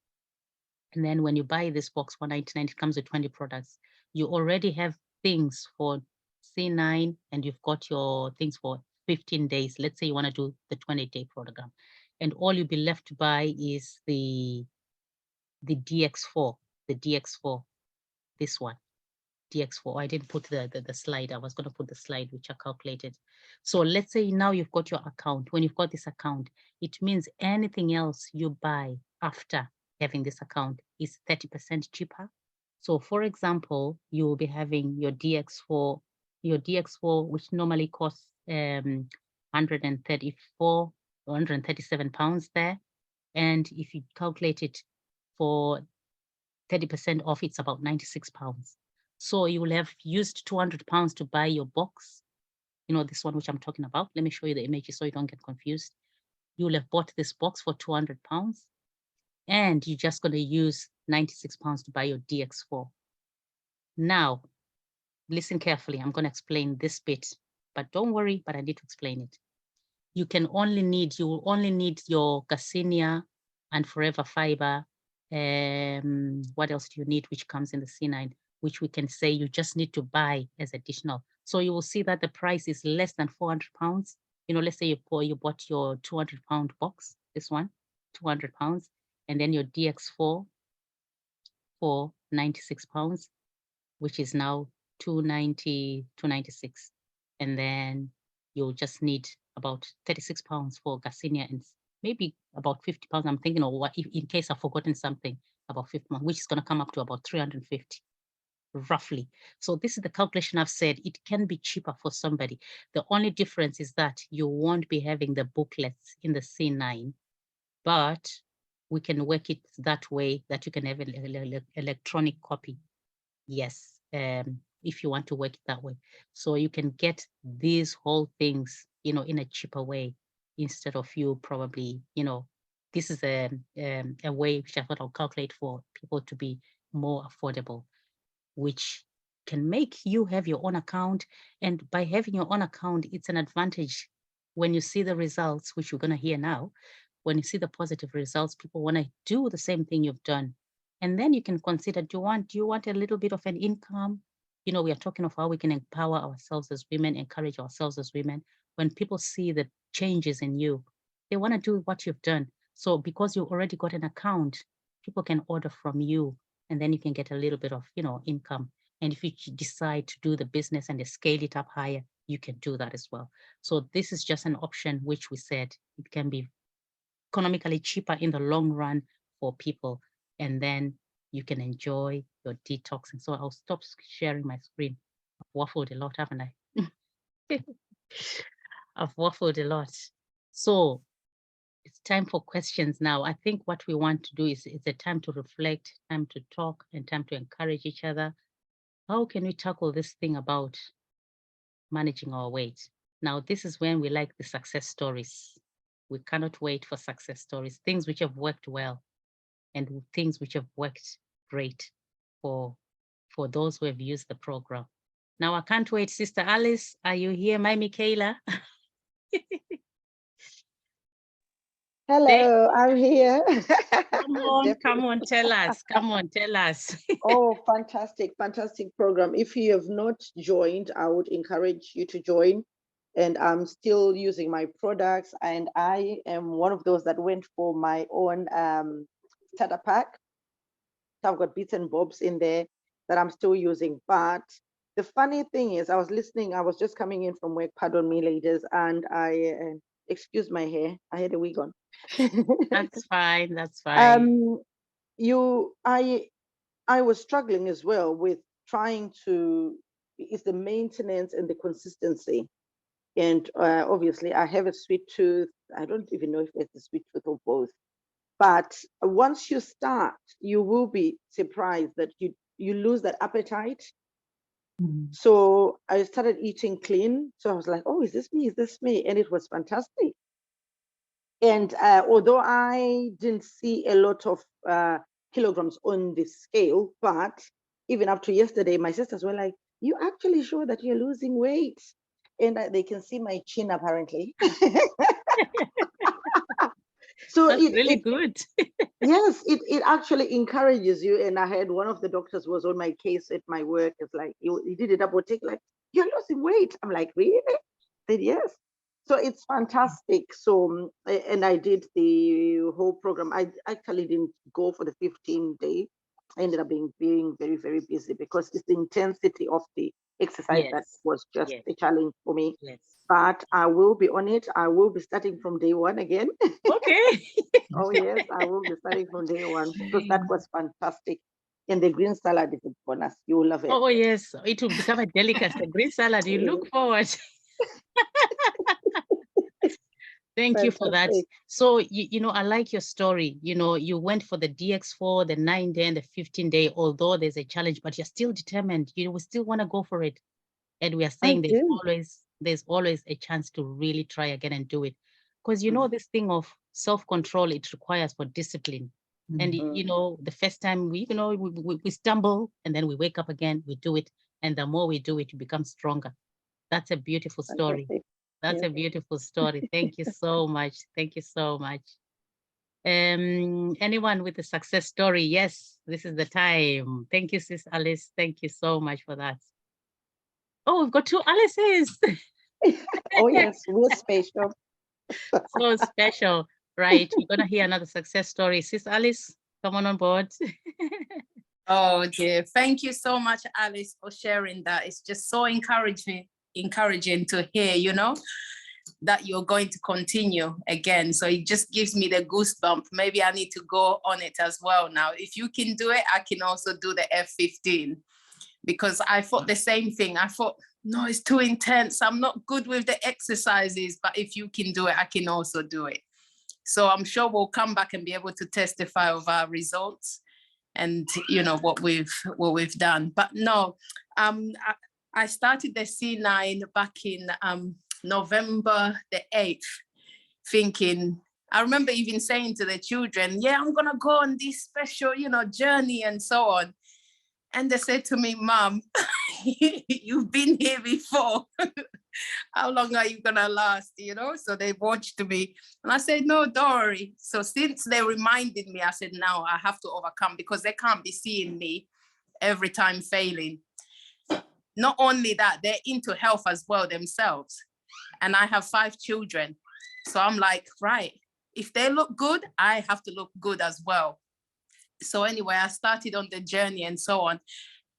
A: And then when you buy this box, $199, it comes with 20 products. You already have things for C9, and you've got your things for 15 days. Let's say you want to do the 20-day program. And all you'll be left to buy is the DX4, this one, DX4. I didn't put the slide. I was going to put the slide, which I calculated. So let's say now you've got your account. When you've got this account, it means anything else you buy after having this account is 30% cheaper. So for example, you will be having your DX4, which normally costs 134, 137 pounds there. And if you calculate it for 30% off, it's about 96 pounds. So you will have used 200 pounds to buy your box. This one which I'm talking about. Let me show you the images so you don't get confused. You will have bought this box for 200 pounds, and you're just going to use 96 pounds to buy your DX4. Now, listen carefully. I'm going to explain this bit, but don't worry, but I need to explain it. You will only need your Garcinia and Forever Fiber. What else do you need, which comes in the C9, which we can say you just need to buy as additional. So you will see that the price is less than 400 pounds. Let's say you bought your 200 pound box, this one, 200 pounds, and then your DX4 for 96 pounds, which is now 296. And then you'll just need about 36 pounds for Garcinia and maybe about 50 pounds. I'm thinking of what, in case I've forgotten something, about 50 pounds, which is going to come up to about 350, roughly. So this is the calculation I've said. It can be cheaper for somebody. The only difference is that you won't be having the booklets in the C9, but we can work it that way that you can have an electronic copy. Yes, if you want to work it that way. So you can get these whole things, in a cheaper way, instead of you probably, this is a way which I thought I'll calculate for people to be more affordable, which can make you have your own account. And by having your own account, it's an advantage when you see the results, which you're going to hear now. When you see the positive results, people want to do the same thing you've done. And then you can consider, do you want a little bit of an income? We are talking of how we can empower ourselves as women, encourage ourselves as women. When people see the changes in you, they want to do what you've done. So because you already got an account, people can order from you, and then you can get a little bit of, income. And if you decide to do the business and scale it up higher, you can do that as well. So this is just an option, which we said it can be economically cheaper in the long run for people, and then you can enjoy your detoxing. So I'll stop sharing my screen. I've waffled a lot, haven't I? I've waffled a lot. So it's time for questions now. I think what we want to do is it's a time to reflect, time to talk, and time to encourage each other. How can we tackle this thing about managing our weight? Now, this is when we like the success stories. We cannot wait for success stories, things which have worked well and things which have worked great for those who have used the program. Now, I can't wait. Sister Alice, are you here? My Michaela?
E: Hello, I'm here.
A: Come on, tell us. Come on, tell us.
E: Oh, fantastic, fantastic program. If you have not joined, I would encourage you to join. And I'm still using my products, and I am one of those that went for my own starter pack. So I've got bits and bobs in there that I'm still using. But the funny thing is, I was listening, I was just coming in from work, pardon me, ladies, and I excuse my hair, I had a wig on.
A: That's fine, that's fine.
E: I was struggling as well with trying to, it's the maintenance and the consistency. And obviously I have a sweet tooth. I don't even know if it's a sweet tooth or both. But once you start, you will be surprised that you lose that appetite. So I started eating clean. So I was like, oh, is this me? Is this me? And it was fantastic. And although I didn't see a lot of kilograms on the scale, but even up to yesterday, my sisters were like, you actually sure that you're losing weight? And they can see my chin apparently. So
A: that's really good.
E: Yes, it actually encourages you. And I had one of the doctors was on my case at my work. It's like, you did a double take, like, you're losing weight. I'm like, really? I said, yes. So it's fantastic. So, and I did the whole program. I actually didn't go for the 15-day. I ended up being very, very busy because it's the intensity of the exercise that was just a challenge for me.
A: Yes.
E: But I will be on it. I will be starting from day one again.
A: Okay.
E: Oh yes, I will be starting from day one because that was fantastic. And the green salad is a bonus. You will love it.
A: Oh yes, it will become a delicacy. The green salad, you look forward. Thank you for that. So, I like your story. You went for the DX4, the 9-day and the 15-day, although there's a challenge, but you're still determined. We still want to go for it. And we are saying there's always a chance to really try again and do it. Because, this thing of self-control, it requires for discipline. And, the first time we stumble and then we wake up again, we do it. And the more we do it, you become stronger. That's a beautiful story. That's a beautiful story. Thank you so much. Thank you so much. Anyone with a success story? Yes, this is the time. Thank you, Sis Alice. Thank you so much for that. Oh, we've got two Alices.
E: Oh, yes, we're special.
A: So special, right? You're going to hear another success story. Sis Alice, come on board.
D: Oh, dear. Thank you so much, Alice, for sharing that. It's just so encouraging to hear, that you're going to continue again. So it just gives me the goosebump. Maybe I need to go on it as well now. If you can do it, I can also do the F15, because I thought the same thing. I thought, no, it's too intense. I'm not good with the exercises, but if you can do it, I can also do it. So I'm sure we'll come back and be able to testify of our results and, you know, what we've done. But no, I started the C9 back in November the 8th, thinking, I remember even saying to the children, yeah, I'm gonna go on this special, you know, journey and so on. And they said to me, Mom, you've been here before. How long are you gonna last, you know? So they watched me and I said, no, don't worry. So since they reminded me, I said, now I have to overcome, because they can't be seeing me every time failing. Not only that, they're into health as well themselves. And I have 5 children. So I'm like, right, if they look good, I have to look good as well. So anyway, I started on the journey and so on.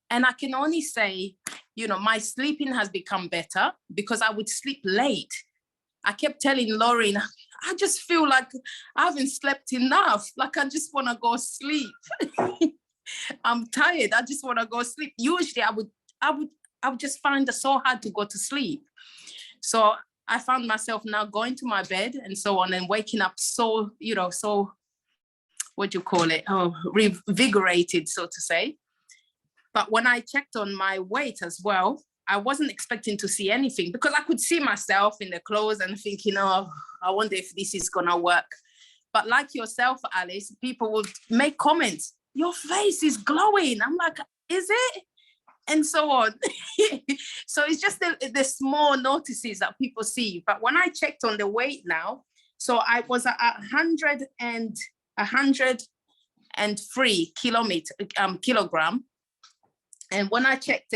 D: And I can only say, you know, my sleeping has become better, because I would sleep late. I kept telling Lauren, I just feel like I haven't slept enough. Like, I just want to go sleep. I'm tired. I just want to go sleep. Usually I would just find it so hard to go to sleep. So I found myself now going to my bed and so on, and waking up so, you know, so, what do you call it? Oh, revigorated, so to say. But when I checked on my weight as well, I wasn't expecting to see anything, because I could see myself in the clothes and thinking, oh, I wonder if this is gonna work. But like yourself, Alice, people would make comments, your face is glowing. I'm like, is it? And so on. So it's just the small notices that people see. But when I checked on the weight now, so I was at 103 kilogram. And when I checked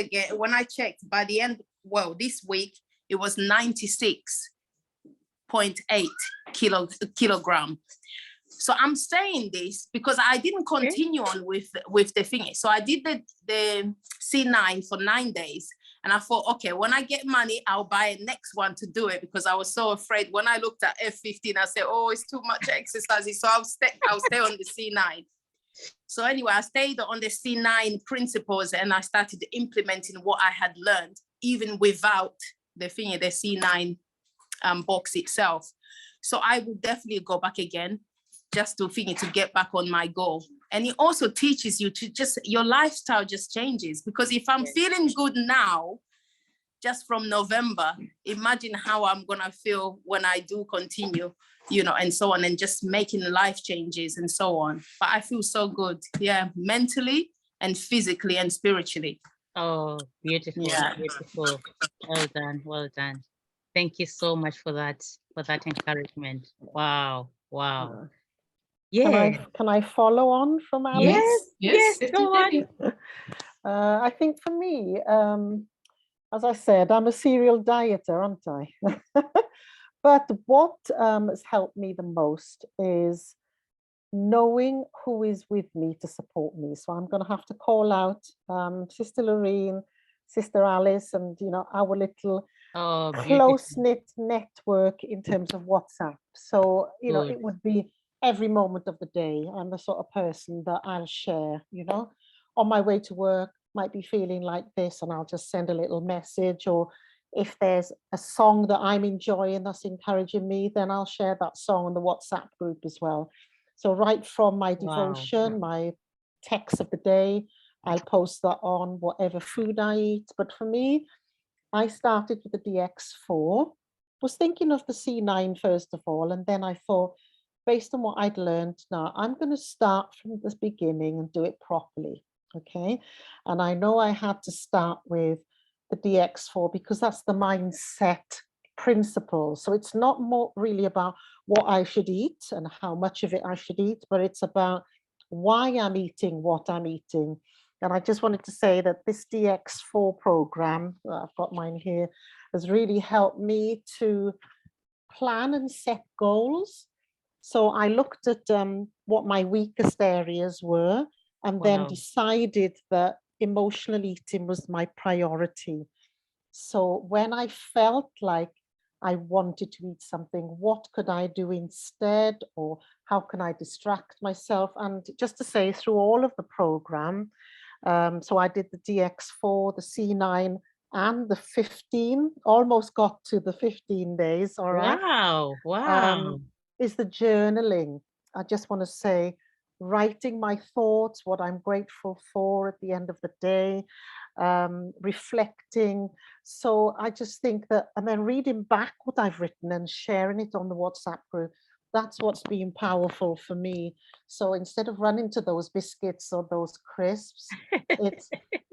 D: by the end, well, this week, it was 96.8 kilogram. So I'm saying this because I didn't continue on with the thing. So I did the C9 for 9 days. And I thought, okay, when I get money, I'll buy a next one to do it, because I was so afraid. When I looked at F15, I said, oh, it's too much exercise. So I'll stay on the C9. So anyway, I stayed on the C9 principles, and I started implementing what I had learned, even without the C9 box itself. So I will definitely go back again, just to get back on my goal. And it also teaches you to your lifestyle just changes, because if I'm feeling good now, just from November, imagine how I'm gonna feel when I do continue, you know, and so on, and just making life changes and so on. But I feel so good, yeah, mentally and physically and spiritually.
A: Oh, beautiful, beautiful. Well done, well done. Thank you so much for that encouragement. Wow, wow. Yeah.
C: Can I follow on from Alice?
A: Yes, go on.
C: I think for me, as I said, I'm a serial dieter, aren't I? But what has helped me the most is knowing who is with me to support me. So I'm going to have to call out Sister Lorraine, Sister Alice, and, you know, our little close-knit network in terms of WhatsApp. So, you know, it would be every moment of the day. I'm the sort of person that I'll share, you know, on my way to work, might be feeling like this, and I'll just send a little message. Or if there's a song that I'm enjoying that's encouraging me, then I'll share that song on the WhatsApp group as well. So right from my devotion, my text of the day, I'll post that on whatever food I eat. But for me, I started with the DX4, was thinking of the C9 first of all, and then I thought, based on what I'd learned, now I'm going to start from the beginning and do it properly, okay? And I know I had to start with the DX4 because that's the mindset principle. So it's not more really about what I should eat and how much of it I should eat, but it's about why I'm eating what I'm eating. And I just wanted to say that this DX4 program, I've got mine here, has really helped me to plan and set goals. So I looked at what my weakest areas were, and then decided that emotional eating was my priority. So when I felt like I wanted to eat something, what could I do instead? Or how can I distract myself? And just to say, through all of the program, so I did the DX4, the C9, and the 15, almost got to the 15 days, all right?
A: Wow.
C: is the journaling. I just want to say, writing my thoughts, what I'm grateful for at the end of the day, reflecting. So I just think that, and then reading back what I've written and sharing it on the WhatsApp group, that's what's been powerful for me. So instead of running to those biscuits or those crisps, it's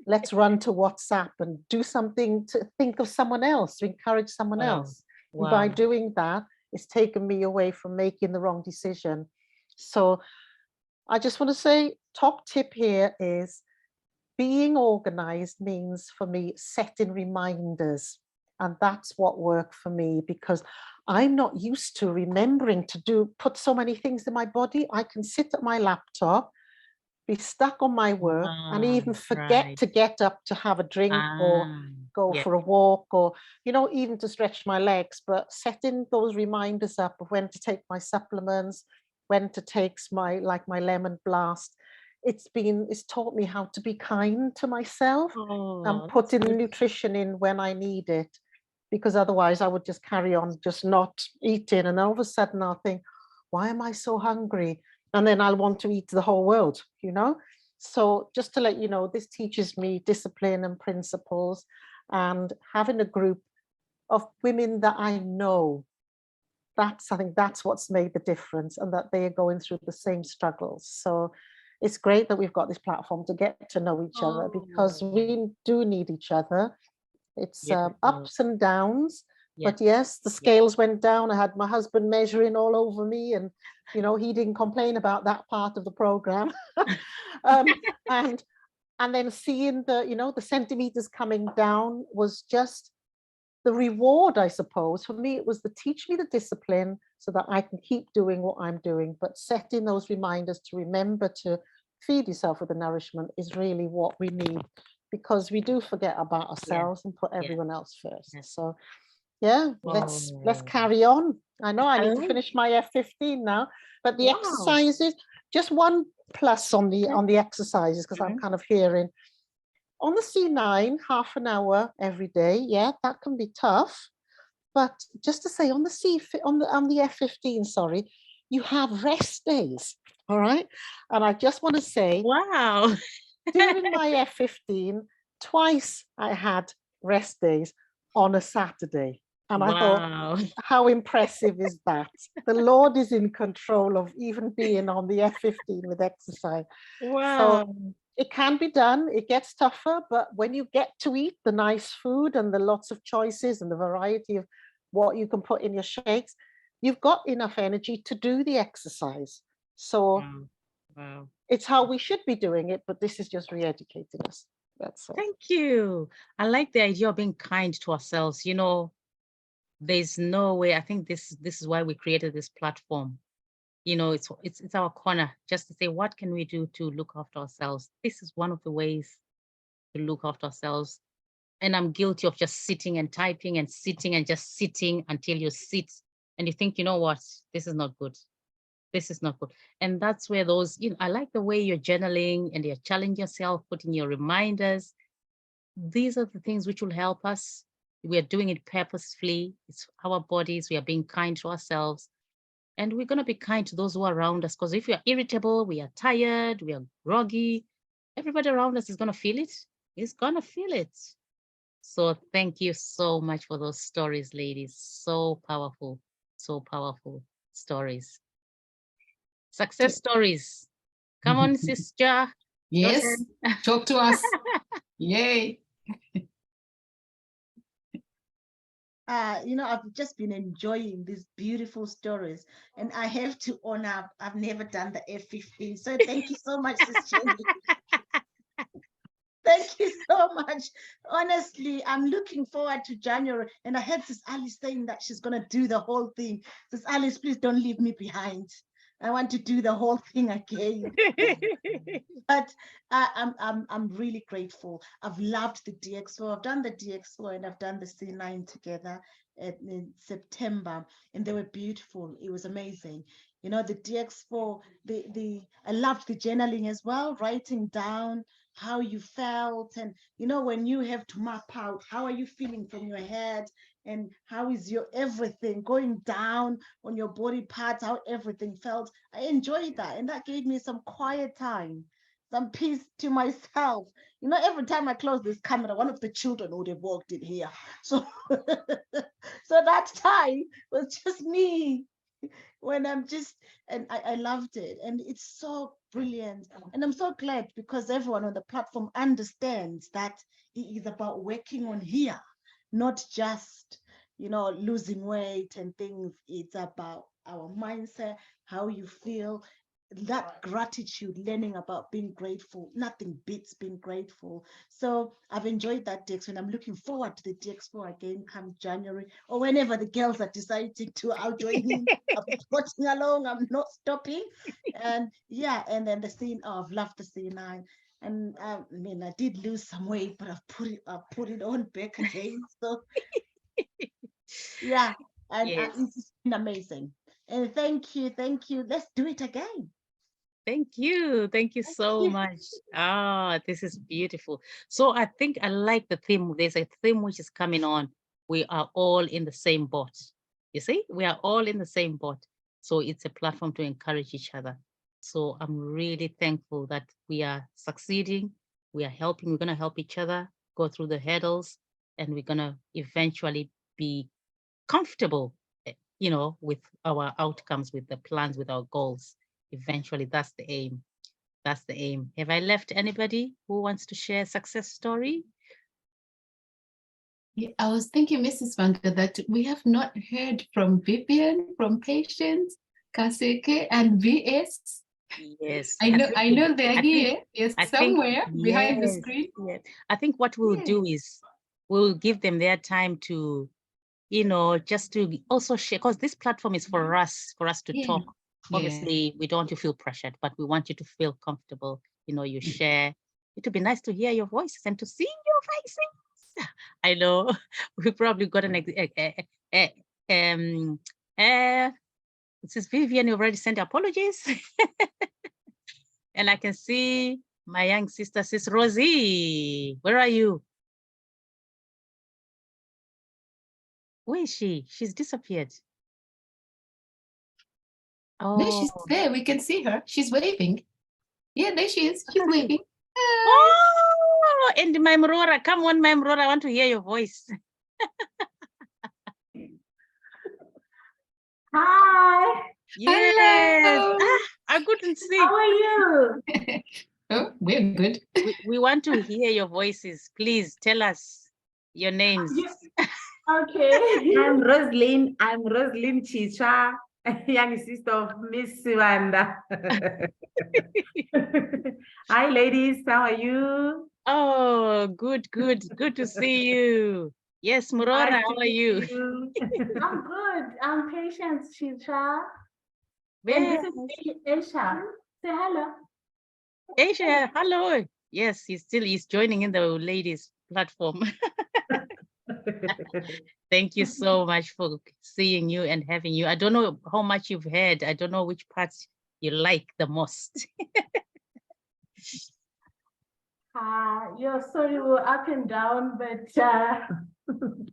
C: let's run to WhatsApp and do something to think of someone else, to encourage someone
A: Wow.
C: else. And by
A: Wow.
C: doing that, it's taken me away from making the wrong decision. So I just want to say, top tip here is being organized means for me setting reminders. And that's what worked for me, because I'm not used to remembering to put so many things in my body. I can sit at my laptop, be stuck on my work, and even forget
A: Right.
C: to get up to have a drink or
A: Ah,
C: go
A: yeah.
C: for a walk, or, you know, even to stretch my legs. But setting those reminders up of when to take my supplements, when to take my lemon blast, it's taught me how to be kind to myself and
A: Oh, that's
C: putting
A: good.
C: nutrition in when I need it, because otherwise I would just carry on just not eating, and all of a sudden I'll think, why am I so hungry? And then I'll want to eat the whole world, you know. So just to let you know, this teaches me discipline and principles, and having a group of women that I know, I think that's what's made the difference, and that they are going through the same struggles. So it's great that we've got this platform to get to know each other, because
A: Oh,
C: we do need each other. It's
A: yes, we do.
C: ups and downs,
A: Yes.
C: but yes, the
A: Yes.
C: scales went down. I had my husband measuring all over me, and you know, he didn't complain about that part of the program. um, and then seeing the centimeters coming down was just the reward, I suppose. For me, it was to teach me the discipline so that I can keep doing what I'm doing. But setting those reminders to remember to feed yourself with the nourishment is really what we need, because we do forget about ourselves and put
A: Yeah.
C: everyone else first.
A: Yes.
C: So yeah, let's
A: Oh,
C: carry on. I know I
A: I
C: need to
A: like.
C: finish my F15 now, but the
A: Wow.
C: exercises, just one plus on the exercises, because I'm
A: Mhm.
C: kind of hearing on the C9, half an hour every day. Yeah, that can be tough. But just to say, on the F15, sorry, you have rest days. All right. And I just want to say,
A: Wow.
C: during my F15, twice I had rest days on a Saturday. And I thought,
A: Wow.
C: how impressive is that? The Lord is in control of even being on the F15 with exercise. So
A: Wow.
C: it can be done. It gets tougher, but when you get to eat the nice food and the lots of choices and the variety of what you can put in your shakes, you've got enough energy to do the exercise. So
A: Wow. Wow.
C: it's how we should be doing it, but this is just re-educating us. That's all.
A: Thank you. I like the idea of being kind to ourselves. You know, there's no way. I think this is why we created this platform. You know, it's our corner, just to say, what can we do to look after ourselves? This is one of the ways to look after ourselves. And I'm guilty of just sitting and typing and sitting and just sitting until you sit and you think, you know what, this is not good. This is not good. And that's where I like the way you're journaling and you're challenging yourself, putting your reminders. These are the things which will help us. We are doing it purposefully. It's our bodies. We are being kind to ourselves. And we're going to be kind to those who are around us, because if we are irritable, we are tired, we are groggy, everybody around us is going to feel it. Is going to feel it. So thank you so much for those stories, ladies. So powerful stories. Success stories. Come on, sister.
B: Yes, talk to us. Yay.
F: I've just been enjoying these beautiful stories, and I have to own up, I've never done the F15. So thank you so much, Sis Jenny. Thank you so much. Honestly, I'm looking forward to January. And I heard Sis Alice saying that she's going to do the whole thing. Sis Alice, please don't leave me behind. I want to do the whole thing again. But I'm really grateful. I've loved the DX4. I've done the DX4 and I've done the C9 together in September, and they were beautiful. It was amazing. You know, the DX4, I loved the journaling as well, writing down, how you felt. And, you know, when you have to map out, how are you feeling from your head, and how is your everything going down on your body parts, how everything felt. I enjoyed that. And that gave me some quiet time, some peace to myself. You know, every time I close this camera, one of the children would have walked in here. So, so that time was just me when I'm just, and I loved it. And it's so brilliant. And I'm so glad because everyone on the platform understands that it is about working on here, not just, you know, losing weight and things. It's about our mindset, how you feel, that gratitude, learning about being grateful. Nothing beats being grateful. So I've enjoyed that DX, and I'm looking forward to the DX4 again come January, or whenever the girls are deciding to. I'll join in. I'll be watching along. I'm not stopping. And yeah, and then the scene, oh, I've loved the C9. And I mean, I did lose some weight, but I've put it on back again. So yeah, and
A: Yes.
F: it's been amazing. And thank you, thank you. Let's do it again.
A: Thank you. Thank you so
F: you.
A: much. Ah, this is beautiful. So I think I like the theme. There's a theme which is coming on. We are all in the same boat. You see, we are all in the same boat. So it's a platform to encourage each other. So I'm really thankful that we are succeeding. We are helping. We're going to help each other go through the hurdles, and we're going to eventually be comfortable, you know, with our outcomes, with the plans, with our goals. Eventually, that's the aim. That's the aim. Have I left anybody who wants to share a success story?
B: Yeah, I was thinking, Mrs. Vanga, that we have not heard from Vivian, from Patience, Kaseke, and VS.
A: Yes.
B: I know they're here. Yes,
A: I think-
B: somewhere behind the
A: yes,
B: screen.
A: yes. I think what we'll do is we'll give them their time to, you know, just to also share, because this platform is for us to
B: Yeah.
A: talk.
B: Yeah.
A: Obviously, we don't want you to feel pressured, but we want you to feel comfortable. You know, you share. It would be nice to hear your voices and to see your faces. I know we probably got an this is Vivian. You already sent apologies, and I can see my young sister, Sis Rosie. Where are you? Where is she? She's disappeared.
B: No, she's
A: Oh.
B: there. We can see her. She's waving. Yeah, there she is. She's waving. Hi.
A: Oh, and my Mrora, come on, my Mrora, I want to hear your voice.
G: Hi,
A: Yes.
B: Hello.
A: I couldn't see.
G: how are you?
B: Oh, we're good.
A: We want to hear your voices. Please tell us your names.
G: Okay, I'm Roslyn. I'm Roslyn Chicha, young sister of Miss Wanda. Hi, ladies. How are you?
A: Oh, good to see you. Yes, Mrora,
G: Nice
A: how
G: to
A: are
G: meet
A: you?
G: you. I'm good. I'm Patience Chicha. And
A: Yes.
G: this is Aisha. Say hello.
A: Asia, hello. Yes, he's joining in the ladies platform. Thank you so much for seeing you and having you. I don't know how much you've heard. I don't know which parts you like the most.
G: Yeah, sorry, we're up and down, but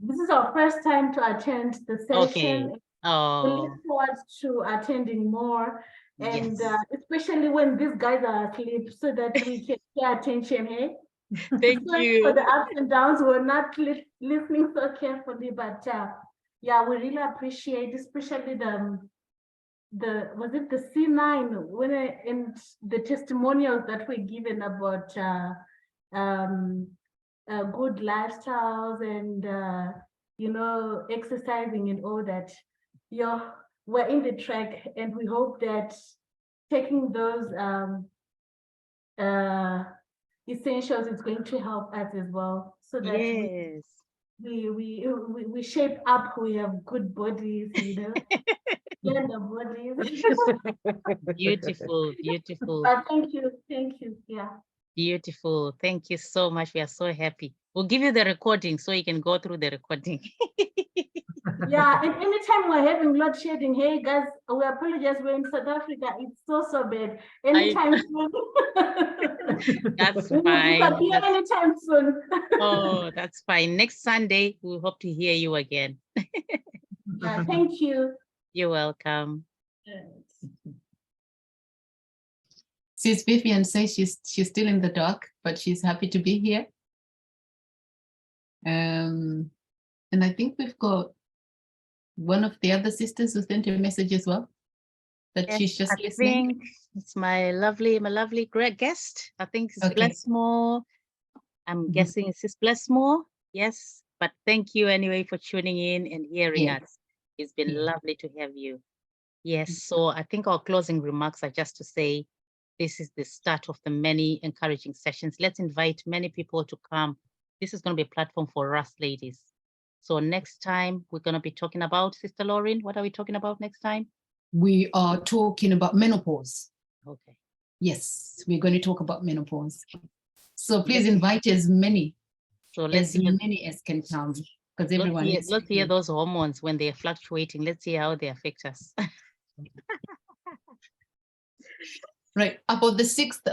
G: this is our first time to attend the session.
A: Okay.
G: We
A: Oh,
G: look forward to attending more, and
A: yes.
G: especially when these guys are asleep, so that we can pay attention. Hey,
A: Thank
G: sorry for
A: you.
G: the ups and downs. We're not listening so carefully, but yeah, we really appreciate, especially the was it the C9 when and the testimonials that were given about good lifestyles and you know, exercising and all that. Yeah, we're in the track, and we hope that taking those essentials is going to help us as well, so that
A: Yes.
G: we shape up. We have good bodies, you know, slender bodies.
A: Beautiful, beautiful,
G: But thank you, yeah.
A: beautiful. Thank you so much. We are so happy. We'll give you the recording so you can go through the recording.
G: Yeah, and anytime we're having load shedding, hey guys, we apologize, we're in South Africa. It's so bad. Anytime soon.
A: That's
G: We will
A: fine.
G: disappear anytime soon.
A: Oh, that's fine. Next Sunday, we hope to hear you again.
G: Yeah, thank you.
A: You're welcome.
B: Sis Vivian says she's still in the dark, but she's happy to be here. And I think we've got one of the other sisters who sent a message as well, that
A: Yes,
B: she's just
A: I
B: listening.
A: think it's my lovely great guest. I think it's
B: Okay.
A: Blessmore. I'm
B: Mhm.
A: guessing it's Blessmore. Yes, but thank you anyway for tuning in and hearing
B: Yes.
A: us. It's been
B: Yeah.
A: lovely to have you. Yes, so I think our closing remarks are just to say this is the start of the many encouraging sessions. Let's invite many people to come. This is going to be a platform for us ladies. So next time we're going to be talking about, Sister Lauren, what are we talking about next time?
B: We are talking about menopause.
A: Okay.
B: Yes, we're going to talk about menopause. So please
A: Let's-
B: invite as many
A: So let's see.
B: as can come, because everyone is.
A: Let's hear those hormones when they're fluctuating. Let's see how they affect us.
B: Right, about the 6th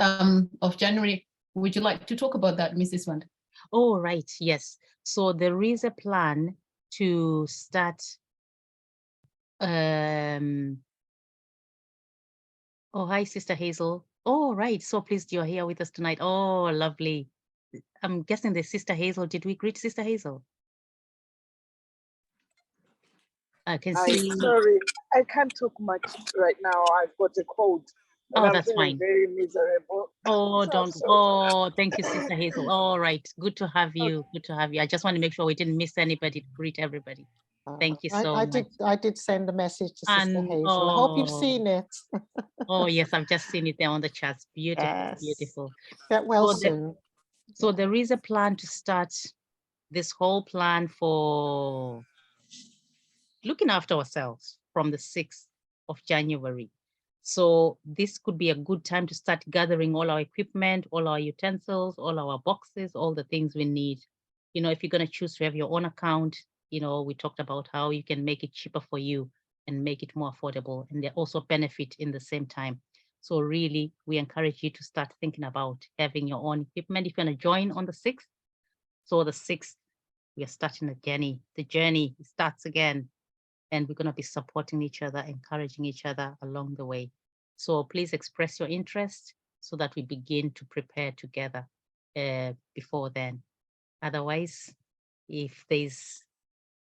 B: of January, would you like to talk about that, Mrs. Wand?
A: Oh, right. Yes. So there is a plan to start. Oh, hi, Sister Hazel. Oh, right. So pleased you're here with us tonight. Oh, lovely. I'm guessing the Sister Hazel. Did we greet Sister Hazel? I can see.
H: Sorry, I can't talk much right now. I've got a cold.
A: Oh,
H: I'm
A: that's
H: feeling
A: fine.
H: very miserable.
A: Oh,
H: So
A: don't.
H: sorry.
A: Oh, thank you, Sister Hazel. All right. Good to have you. Good to have you. I just want to make sure we didn't miss anybody to greet everybody. Thank you so much.
C: I did send a message to Sister
A: And
C: Hazel. I hope you've
A: oh,
C: seen it.
A: oh yes, I've just seen it there on the chats. Beautiful,
C: Yes.
A: beautiful.
C: Get well
A: So
C: soon.
A: So there is a plan to start this whole plan for looking after ourselves from the 6th of January. So this could be a good time to start gathering all our equipment, all our utensils, all our boxes, all the things we need. You know, if you're going to choose to have your own account, you know, we talked about how you can make it cheaper for you and make it more affordable, and they also benefit in the same time. So really, we encourage you to start thinking about having your own equipment if you're going to join on the 6th. So the 6th, we are starting a journey. The journey starts again, and we're going to be supporting each other, encouraging each other along the way. So please express your interest so that we begin to prepare together before then. Otherwise, if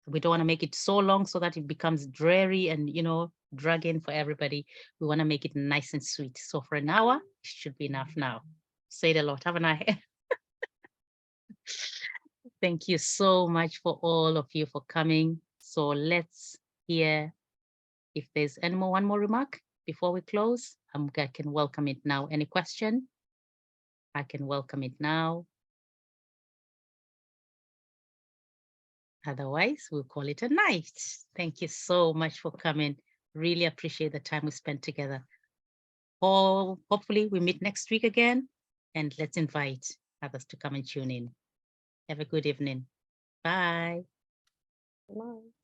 A: we don't want to make it so long so that it becomes dreary and, you know, dragging for everybody. We want to make it nice and sweet. So for an hour, it should be enough now. Say it a lot, haven't I? Thank you so much for all of you for coming. So let's hear if there's one more remark before we close. I can welcome it now. Any question? I can welcome it now. Otherwise, we'll call it a night. Thank you so much for coming. Really appreciate the time we spent together. Hopefully we meet next week again, and let's invite others to come and tune in. Have a good evening. Bye.
C: Bye.